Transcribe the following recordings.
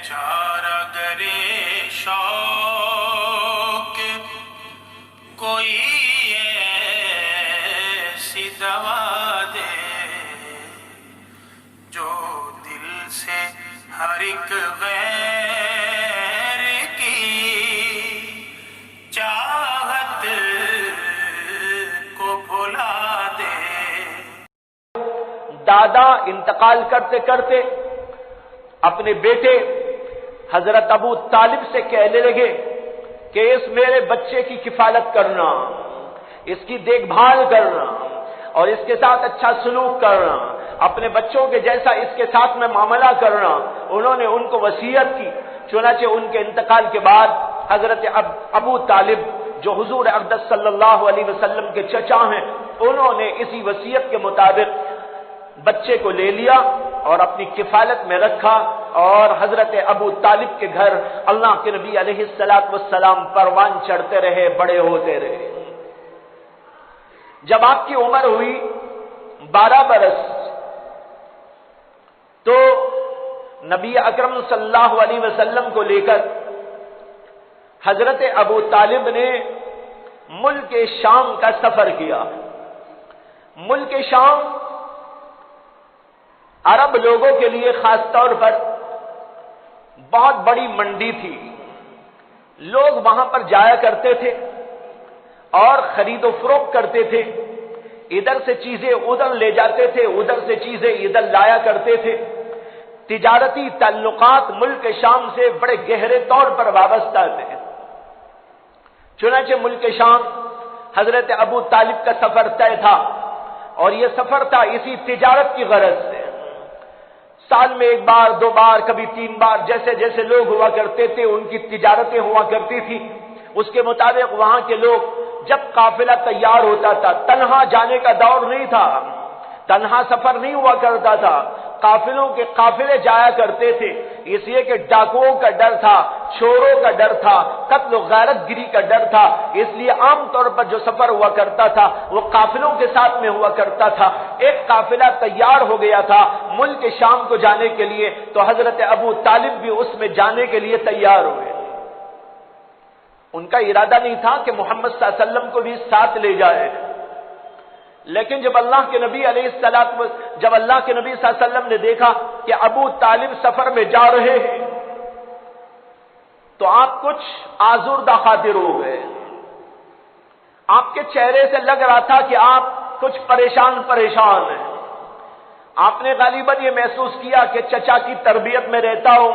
چارہ گرے شوق کوئی ایسی دوا دے جو دل سے ہر ایک غیر کی چاہت کو بھلا دے۔ دادا انتقال کرتے کرتے اپنے بیٹے حضرت ابو طالب سے کہنے لگے کہ اس میرے بچے کی کفالت کرنا، اس کی دیکھ بھال کرنا اور اس کے ساتھ اچھا سلوک کرنا، اپنے بچوں کے جیسا اس کے ساتھ میں معاملہ کرنا۔ انہوں نے ان کو وصیت کی۔ چنانچہ ان کے انتقال کے بعد حضرت ابو طالب جو حضور اقدس صلی اللہ علیہ وسلم کے چچا ہیں، انہوں نے اسی وصیت کے مطابق بچے کو لے لیا اور اپنی کفالت میں رکھا، اور حضرت ابو طالب کے گھر اللہ کے نبی علیہ السلام پروان چڑھتے رہے، بڑے ہوتے رہے۔ جب آپ کی عمر ہوئی 12 برس تو نبی اکرم صلی اللہ علیہ وسلم کو لے کر حضرت ابو طالب نے ملک شام کا سفر کیا۔ ملک شام عرب لوگوں کے لیے خاص طور پر بہت بڑی منڈی تھی۔ لوگ وہاں پر جایا کرتے تھے اور خرید و فروخت کرتے تھے، ادھر سے چیزیں ادھر لے جاتے تھے، ادھر سے چیزیں ادھر لایا کرتے تھے۔ تجارتی تعلقات ملک شام سے بڑے گہرے طور پر وابستہ تھے۔ چنانچہ ملک شام حضرت ابو طالب کا سفر طے تھا، اور یہ سفر تھا اسی تجارت کی غرض سے۔ سال میں 1 بار 2 بار کبھی 3 بار جیسے جیسے لوگ ہوا کرتے تھے ان کی تجارتیں ہوا کرتی تھی، اس کے مطابق وہاں کے لوگ جب قافلہ تیار ہوتا تھا، تنہا جانے کا دور نہیں تھا، تنہا سفر نہیں ہوا کرتا تھا، قافلوں کے قافلے جایا کرتے تھے، اس لیے کہ ڈاکوؤں کا ڈر تھا، چوروں کا ڈر تھا، قتل و غارت گری کا ڈر تھا، اس لیے عام طور پر جو سفر ہوا کرتا تھا وہ قافلوں کے ساتھ میں ہوا کرتا تھا۔ ایک قافلہ تیار ہو گیا تھا ملک شام کو جانے کے لیے، تو حضرت ابو طالب بھی اس میں جانے کے لیے تیار ہوئے۔ ان کا ارادہ نہیں تھا کہ محمد صلی اللہ علیہ وسلم کو بھی ساتھ لے جائے، لیکن جب اللہ کے نبی صلی اللہ علیہ وسلم نے دیکھا کہ ابو طالب سفر میں جا رہے ہیں تو آپ کچھ آزردہ خاطر ہو گئے۔ آپ کے چہرے سے لگ رہا تھا کہ آپ کچھ پریشان ہیں۔ آپ نے غالباً یہ محسوس کیا کہ چچا کی تربیت میں رہتا ہوں،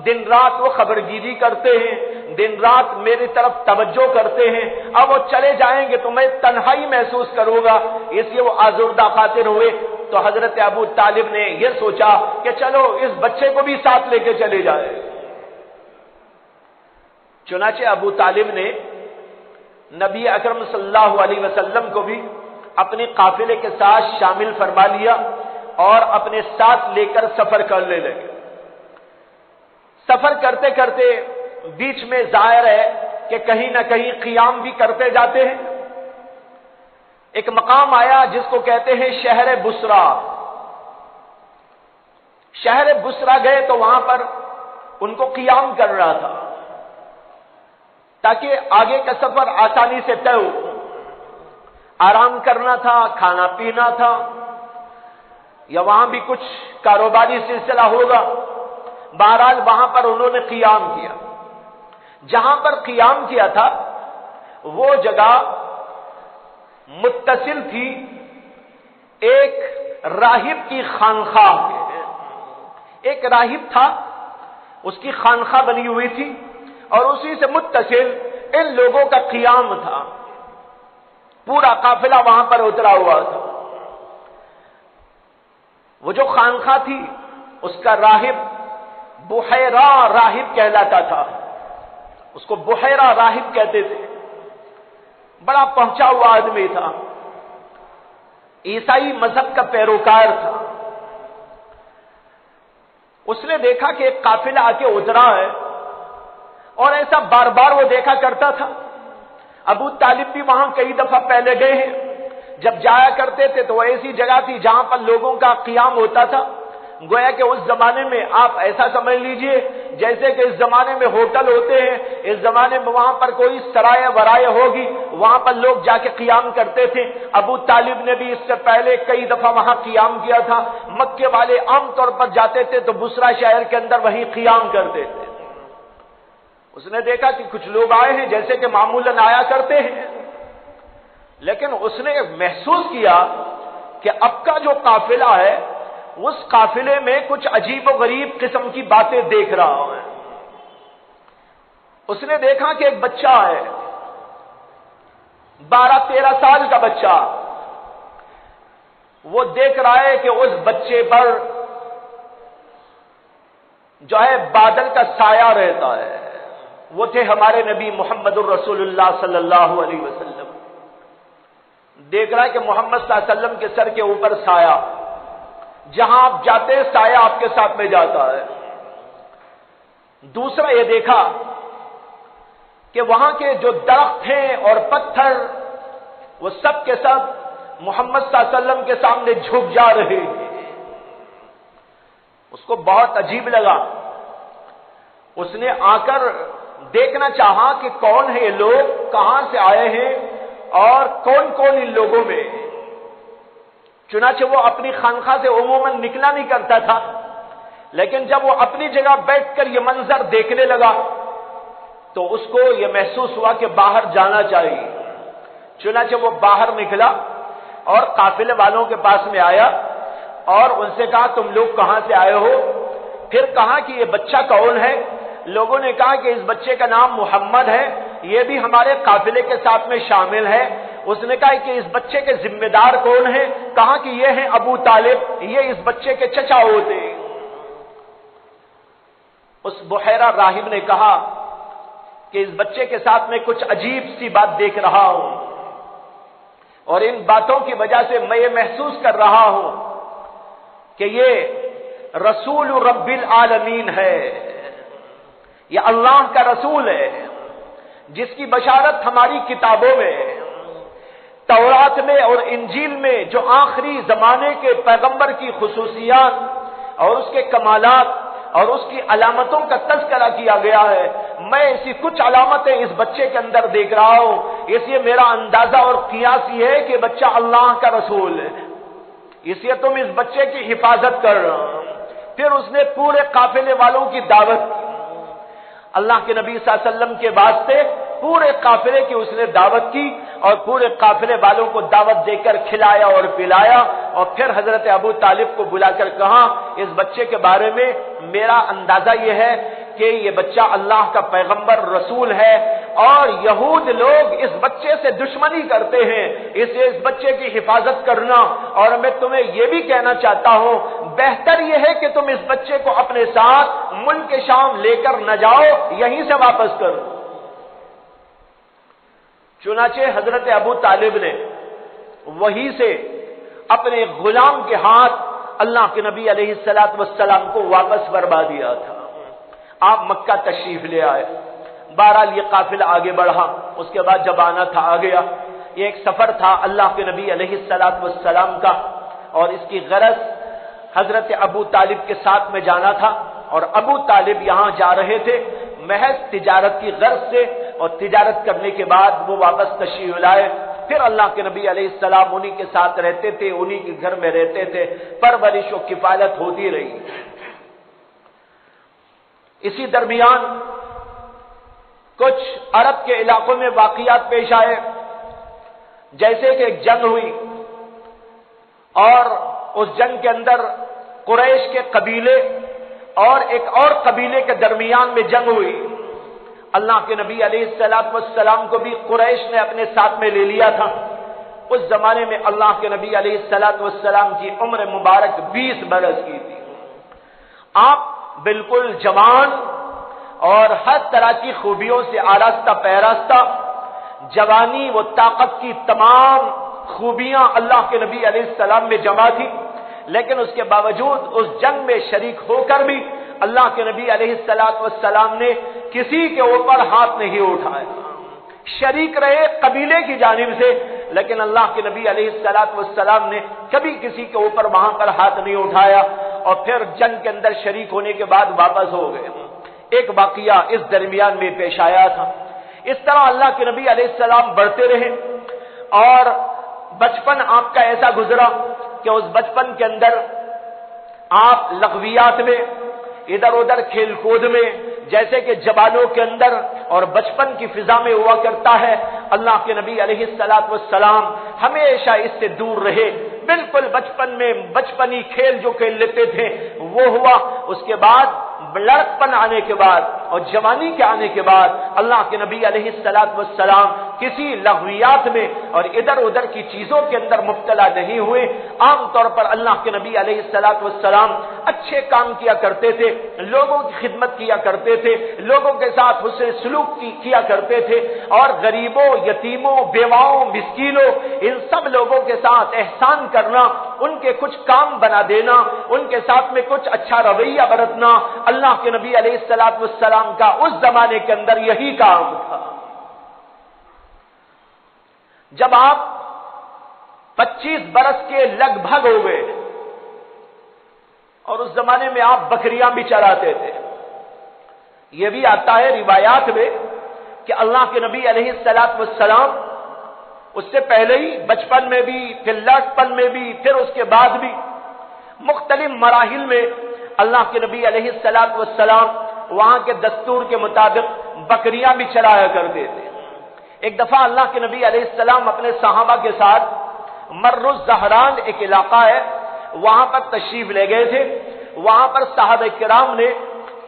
دن رات وہ خبرگیری کرتے ہیں، دن رات میری طرف توجہ کرتے ہیں، اب وہ چلے جائیں گے تو میں تنہائی محسوس کروں گا، اس لیے وہ آزردہ خاطر ہوئے۔ تو حضرت ابو طالب نے یہ سوچا کہ چلو اس بچے کو بھی ساتھ لے کے چلے جائے۔ چنانچہ ابو طالب نے نبی اکرم صلی اللہ علیہ وسلم کو بھی اپنے قافلے کے ساتھ شامل فرما لیا اور اپنے ساتھ لے کر سفر کرنے لگے۔ سفر کرتے کرتے بیچ میں ظاہر ہے کہ کہیں نہ کہیں قیام بھی کرتے جاتے ہیں۔ ایک مقام آیا جس کو کہتے ہیں شہر بصرہ۔ شہر بصرہ گئے تو وہاں پر ان کو قیام کر رہا تھا تاکہ آگے کا سفر آسانی سے طے ہو۔ آرام کرنا تھا، کھانا پینا تھا، یا وہاں بھی کچھ کاروباری سلسلہ ہوگا۔ بہرحال وہاں پر انہوں نے قیام کیا۔ جہاں پر قیام کیا تھا وہ جگہ متصل تھی ایک راہب کی خانخواہ کے۔ ایک راہب تھا، اس کی خانخواہ بنی ہوئی تھی اور اسی سے متصل ان لوگوں کا قیام تھا۔ پورا قافلہ وہاں پر اترا ہوا تھا۔ وہ جو خانخواہ تھی اس کا راہب بحیرہ راہب کہلاتا تھا، اس کو بحیرہ راہب کہتے تھے۔ بڑا پہنچا ہوا آدمی تھا، عیسائی مذہب کا پیروکار تھا۔ اس نے دیکھا کہ ایک قافلہ آ کے اترا ہے، اور ایسا بار بار وہ دیکھا کرتا تھا۔ ابو طالب بھی وہاں کئی دفعہ پہلے گئے ہیں، جب جایا کرتے تھے تو وہ ایسی جگہ تھی جہاں پر لوگوں کا قیام ہوتا تھا۔ گویا کہ اس زمانے میں آپ ایسا سمجھ لیجئے جیسے کہ اس زمانے میں ہوٹل ہوتے ہیں، اس زمانے میں وہاں پر کوئی سرائے ورائے ہوگی، وہاں پر لوگ جا کے قیام کرتے تھے۔ ابو طالب نے بھی اس سے پہلے کئی دفعہ وہاں قیام کیا تھا۔ مکے والے عام طور پر جاتے تھے تو بصرہ شہر کے اندر وہیں قیام کرتے تھے۔ اس نے دیکھا کہ کچھ لوگ آئے ہیں جیسے کہ معمولاً آیا کرتے ہیں، لیکن اس نے محسوس کیا کہ اب کا جو قافلہ ہے اس قافلے میں کچھ عجیب و غریب قسم کی باتیں دیکھ رہا ہے۔ اس نے دیکھا کہ ایک بچہ ہے، 12-13 سال کا بچہ، وہ دیکھ رہا ہے کہ اس بچے پر جو ہے بادل کا سایہ رہتا ہے۔ وہ تھے ہمارے نبی محمد الرسول اللہ صلی اللہ علیہ وسلم۔ دیکھ رہا ہے کہ محمد صلی اللہ علیہ وسلم کے سر کے اوپر سایہ، جہاں آپ جاتے ہیں سایہ آپ کے ساتھ میں جاتا ہے۔ دوسرا یہ دیکھا کہ وہاں کے جو درخت ہیں اور پتھر وہ سب کے سب محمد صلی اللہ علیہ وسلم کے سامنے جھک جا رہے ہیں۔ اس کو بہت عجیب لگا۔ اس نے آ کر دیکھنا چاہا کہ کون ہے یہ لوگ، کہاں سے آئے ہیں اور کون کون ان لوگوں میں۔ چنانچہ وہ اپنی خانقاہ سے عموماً نکلا نہیں کرتا تھا، لیکن جب وہ اپنی جگہ بیٹھ کر یہ منظر دیکھنے لگا تو اس کو یہ محسوس ہوا کہ باہر جانا چاہیے۔ چنانچہ وہ باہر نکلا اور قافلے والوں کے پاس میں آیا اور ان سے کہا تم لوگ کہاں سے آئے ہو؟ پھر کہا کہ یہ بچہ کون ہے؟ لوگوں نے کہا کہ اس بچے کا نام محمد ہے، یہ بھی ہمارے قافلے کے ساتھ میں شامل ہے۔ اس نے کہا کہ اس بچے کے ذمہ دار کون ہیں؟ کہا کہ یہ ہیں ابو طالب، یہ اس بچے کے چچا ہوتے ہیں۔ اس بحیرہ راہب نے کہا کہ اس بچے کے ساتھ میں کچھ عجیب سی بات دیکھ رہا ہوں، اور ان باتوں کی وجہ سے میں یہ محسوس کر رہا ہوں کہ یہ رسول رب العالمین ہے، یہ اللہ کا رسول ہے جس کی بشارت ہماری کتابوں میں، تورات میں اور انجیل میں جو آخری زمانے کے پیغمبر کی خصوصیات اور اس کے کمالات اور اس کی علامتوں کا تذکرہ کیا گیا ہے، میں ایسی کچھ علامتیں اس بچے کے اندر دیکھ رہا ہوں۔ اس لیے میرا اندازہ اور قیاس یہ ہے کہ بچہ اللہ کا رسول ہے، اس لیے تم اس بچے کی حفاظت کر رہا۔ پھر اس نے پورے قافلے والوں کی دعوت کی، اللہ کے نبی صلی اللہ علیہ وسلم کے واسطے پورے قافلے کی اس نے دعوت کی اور پورے قافلے والوں کو دعوت دے کر کھلایا اور پلایا، اور پھر حضرت ابو طالب کو بلا کر کہا اس بچے کے بارے میں میرا اندازہ یہ ہے کہ یہ بچہ اللہ کا پیغمبر رسول ہے، اور یہود لوگ اس بچے سے دشمنی کرتے ہیں، اس لیے اس بچے کی حفاظت کرنا، اور میں تمہیں یہ بھی کہنا چاہتا ہوں بہتر یہ ہے کہ تم اس بچے کو اپنے ساتھ ملک شام لے کر نہ جاؤ، یہیں سے واپس کرو۔ چنانچہ حضرت ابو طالب نے وہیں سے اپنے غلام کے ہاتھ اللہ کے نبی علیہ السلام کو واپس فرما دیا تھا۔ آپ مکہ تشریف لے آئے، بہرحال یہ قافلہ آگے بڑھا، اس کے بعد جب آنا تھا آ گیا۔ یہ ایک سفر تھا اللہ کے نبی علیہ السلام کا، اور اس کی غرض حضرت ابو طالب کے ساتھ میں جانا تھا، اور ابو طالب یہاں جا رہے تھے محض تجارت کی غرض سے، اور تجارت کرنے کے بعد وہ واپس تشریف لائے۔ پھر اللہ کے نبی علیہ السلام انہی کے ساتھ رہتے تھے، انہی کے گھر میں رہتے تھے، پرورش و کفالت ہوتی رہی۔ اسی درمیان کچھ عرب کے علاقوں میں واقعات پیش آئے، جیسے کہ ایک جنگ ہوئی، اور اس جنگ کے اندر قریش کے قبیلے اور ایک اور قبیلے کے درمیان میں جنگ ہوئی۔ اللہ کے نبی علیہ السلام کو بھی قریش نے اپنے ساتھ میں لے لیا تھا۔ اس زمانے میں اللہ کے نبی علیہ السلام کی عمر مبارک 20 برس کی تھی۔ آپ بالکل جوان اور ہر طرح کی خوبیوں سے آراستہ پیراستہ، جوانی و طاقت کی تمام خوبیاں اللہ کے نبی علیہ السلام میں جمع تھی، لیکن اس کے باوجود اس جنگ میں شریک ہو کر بھی اللہ کے نبی علیہ السلام نے کسی کے اوپر ہاتھ نہیں اٹھایا۔ شریک رہے قبیلے کی جانب سے، لیکن اللہ کے نبی علیہ السلام نے کبھی کسی کے اوپر وہاں پر ہاتھ نہیں اٹھایا، اور پھر جنگ کے اندر شریک ہونے کے بعد واپس ہو گئے۔ ایک واقعہ اس درمیان میں پیش آیا تھا۔ اس طرح اللہ کے نبی علیہ السلام بڑھتے رہے اور بچپن آپ کا ایسا گزرا کہ اس بچپن کے اندر آپ لغویات میں، ادھر ادھر کھیل کود میں، جیسے کہ جوانوں کے اندر اور بچپن کی فضا میں ہوا کرتا ہے، اللہ کے نبی علیہ السلام ہمیشہ اس سے دور رہے۔ بالکل بچپن میں بچپنی کھیل جو کھیل لیتے تھے وہ ہوا۔ اس کے بعد لڑکپن آنے کے بعد اور جوانی کے آنے کے بعد اللہ کے نبی علیہ السلام کسی لغویات میں اور ادھر ادھر کی چیزوں کے اندر مبتلا نہیں ہوئے۔ عام طور پر اللہ کے نبی علیہ السلام اچھے کام کیا کرتے تھے، لوگوں کی خدمت کیا کرتے تھے، لوگوں کے ساتھ حسن سلوک کیا کرتے تھے، اور غریبوں، یتیموں، بیواؤں، مسکینوں، ان سب لوگوں کے ساتھ احسان کرنا، ان کے کچھ کام بنا دینا، ان کے ساتھ میں کچھ اچھا رویہ برتنا، اللہ کے نبی علیہ السلام کا اس زمانے کے اندر یہی کام تھا۔ جب آپ 25 برس کے لگ بھگ ہو گئے اور اس زمانے میں آپ بکریاں بھی چراتے تھے، یہ بھی آتا ہے روایات میں کہ اللہ کے نبی علیہ السلام اس سے پہلے ہی بچپن میں بھی، پھر لڑکپن میں بھی، پھر اس کے بعد بھی مختلف مراحل میں اللہ کے نبی علیہ السلام وہاں کے دستور کے مطابق بکریاں بھی چرایا کرتے تھے۔ ایک دفعہ اللہ کے نبی علیہ السلام اپنے صحابہ کے ساتھ مر الزہران ایک علاقہ ہے وہاں پر تشریف لے گئے تھے۔ وہاں پر صحابہ کرام نے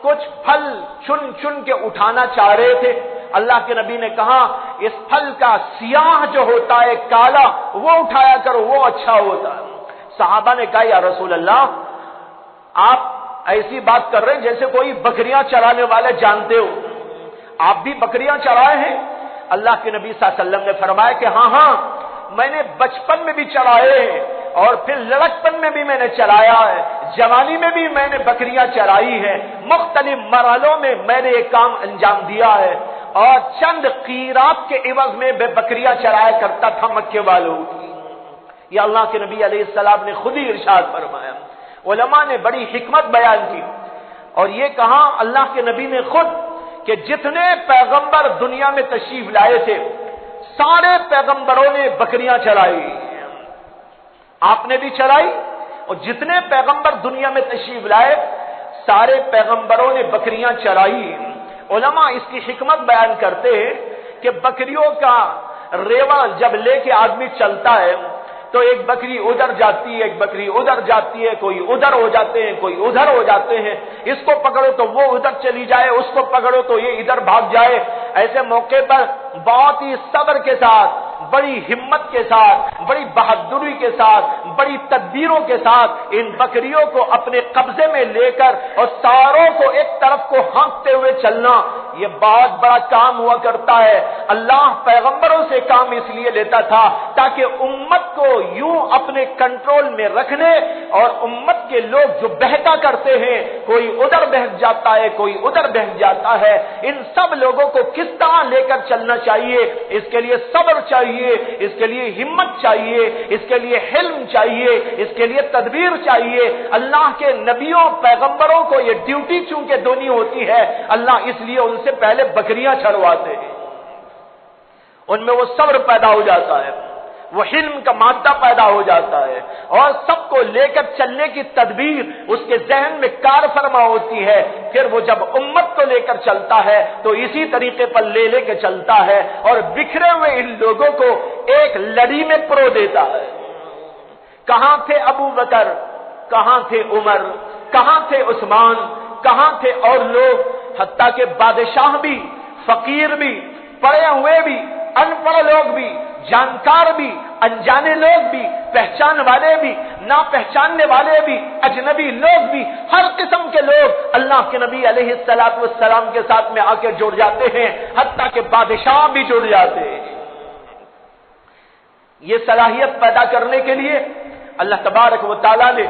کچھ پھل چن چن کے اٹھانا چاہ رہے تھے۔ اللہ کے نبی نے کہا اس پھل کا سیاہ جو ہوتا ہے، کالا، وہ اٹھایا کرو، وہ اچھا ہوتا ہے۔ صحابہ نے کہا یا رسول اللہ، آپ ایسی بات کر رہے ہیں جیسے کوئی بکریاں چرانے والے جانتے ہو، آپ بھی بکریاں چرائے ہیں؟ اللہ کے نبی صلی اللہ علیہ وسلم نے فرمایا کہ ہاں میں نے بچپن میں بھی چرائے ہیں اور پھر لڑکپن میں بھی میں نے چرایا ہے، جوانی میں بھی میں نے بکریاں چرائی ہیں، مختلف مرحلوں میں میں نے یہ کام انجام دیا ہے، اور چند قیرات کے عوض میں بے بکریاں چرایا کرتا تھا مکے والوں کی۔ یہ اللہ کے نبی علیہ السلام نے خود ہی ارشاد فرمایا۔ علماء نے بڑی حکمت بیان کی اور یہ کہا اللہ کے نبی نے خود کہ جتنے پیغمبر دنیا میں تشریف لائے تھے سارے پیغمبروں نے بکریاں چرائی، آپ نے بھی چرائی، اور جتنے پیغمبر دنیا میں تشریف لائے سارے پیغمبروں نے بکریاں چرائی۔ علماء اس کی حکمت بیان کرتے ہیں کہ بکریوں کا ریوڑ جب لے کے آدمی چلتا ہے تو ایک بکری ادھر جاتی ہے، ایک بکری ادھر جاتی ہے، کوئی ادھر ہو جاتے ہیں، کوئی ادھر ہو جاتے ہیں، اس کو پکڑو تو وہ ادھر چلی جائے، اس کو پکڑو تو یہ ادھر بھاگ جائے۔ ایسے موقع پر بہت ہی صبر کے ساتھ، بڑی ہمت کے ساتھ، بڑی بہادری کے ساتھ، بڑی تدبیروں کے ساتھ ان بکریوں کو اپنے قبضے میں لے کر اور ساروں کو ایک طرف کو ہانکتے ہوئے چلنا، یہ بہت بڑا کام ہوا کرتا ہے۔ اللہ پیغمبروں سے کام اس لیے لیتا تھا تاکہ امت کو یوں اپنے کنٹرول میں رکھنے، اور امت کے لوگ جو بہکا کرتے ہیں، کوئی ادھر بہک جاتا ہے، کوئی ادھر بہک جاتا ہے، ان سب لوگوں کو کس طرح لے کر چلنا چاہیے، اس کے لیے صبر چاہیے، اس کے لیے ہمت چاہیے، اس کے لیے حلم چاہیے، اس کے لیے تدبیر چاہیے۔ اللہ کے نبیوں پیغمبروں کو یہ ڈیوٹی چونکہ دینی ہوتی ہے، اللہ اس لیے ان سے پہلے بکریاں چرواتے ہیں، ان میں وہ صبر پیدا ہو جاتا ہے، وہ حلم کا مادہ پیدا ہو جاتا ہے، اور سب کو لے کر چلنے کی تدبیر اس کے ذہن میں کار فرما ہوتی ہے۔ پھر وہ جب امت کو لے کر چلتا ہے تو اسی طریقے پر لے کے چلتا ہے، اور بکھرے ہوئے ان لوگوں کو ایک لڑی میں پرو دیتا ہے۔ کہاں تھے ابو بکر، کہاں تھے عمر، کہاں تھے عثمان، کہاں تھے اور لوگ، حتیٰ کہ بادشاہ بھی، فقیر بھی، پڑھے ہوئے بھی، ان پڑھ لوگ بھی، جانکار بھی، انجانے لوگ بھی، پہچان والے بھی، نہ پہچاننے والے بھی، اجنبی لوگ بھی، ہر قسم کے لوگ اللہ کے نبی علیہ السلام کے ساتھ میں آ کے جڑ جاتے ہیں، حتیٰ کہ بادشاہ بھی جڑ جاتے ہیں۔ یہ صلاحیت پیدا کرنے کے لیے اللہ تبارک و تعالیٰ نے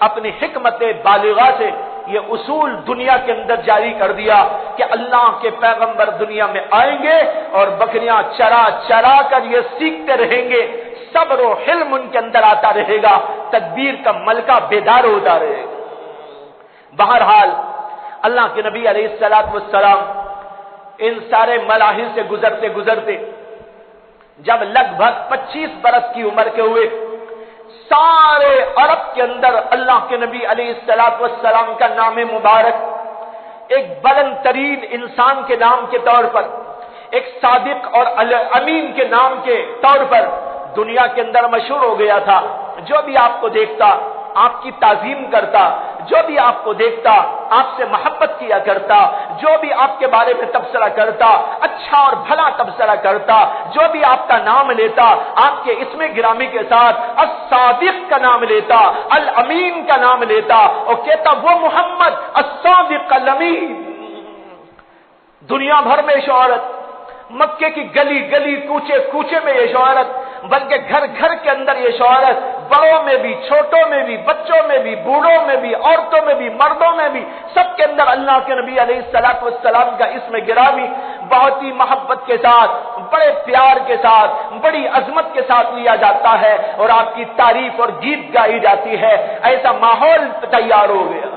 اپنی حکمت بالغہ سے یہ اصول دنیا کے اندر جاری کر دیا کہ اللہ کے پیغمبر دنیا میں آئیں گے اور بکریاں چرا چرا کر یہ سیکھتے رہیں گے، صبر و حلم ان کے اندر آتا رہے گا، تدبیر کا ملکہ بیدار ہوتا رہے گا۔ بہرحال اللہ کے نبی علیہ الصلوۃ والسلام ان سارے مراحل سے گزرتے گزرتے جب لگ بھگ 25 برس کی عمر کے ہوئے، سارے عرب کے اندر اللہ کے نبی علیہ الصلوۃ والسلام کا نام مبارک ایک بلند ترین انسان کے نام کے طور پر، ایک صادق اور امین کے نام کے طور پر دنیا کے اندر مشہور ہو گیا تھا۔ جو بھی آپ کو دیکھتا آپ کی تعظیم کرتا، جو بھی آپ کو دیکھتا آپ سے محبت کیا کرتا، جو بھی آپ کے بارے میں تبصرہ کرتا اچھا اور بھلا تبصرہ کرتا، جو بھی آپ کا نام لیتا آپ کے اسم گرامی کے ساتھ الصادق کا نام لیتا، الامین کا نام لیتا اور کہتا وہ محمد الصادق الامین۔ دنیا بھر میں شہرت، مکے کی گلی گلی کوچے کوچے میں یہ شہرت، بلکہ گھر گھر کے اندر یہ شہرت، بڑوں میں بھی چھوٹوں میں بھی بچوں میں بھی بوڑھوں میں بھی عورتوں میں بھی مردوں میں بھی سب کے اندر اللہ کے نبی علیہ الصلوۃ والسلام کا اسم گرامی بہت ہی محبت کے ساتھ، بڑے پیار کے ساتھ، بڑی عظمت کے ساتھ لیا جاتا ہے اور آپ کی تعریف اور گیت گائی جاتی ہے۔ ایسا ماحول تیار ہو گیا۔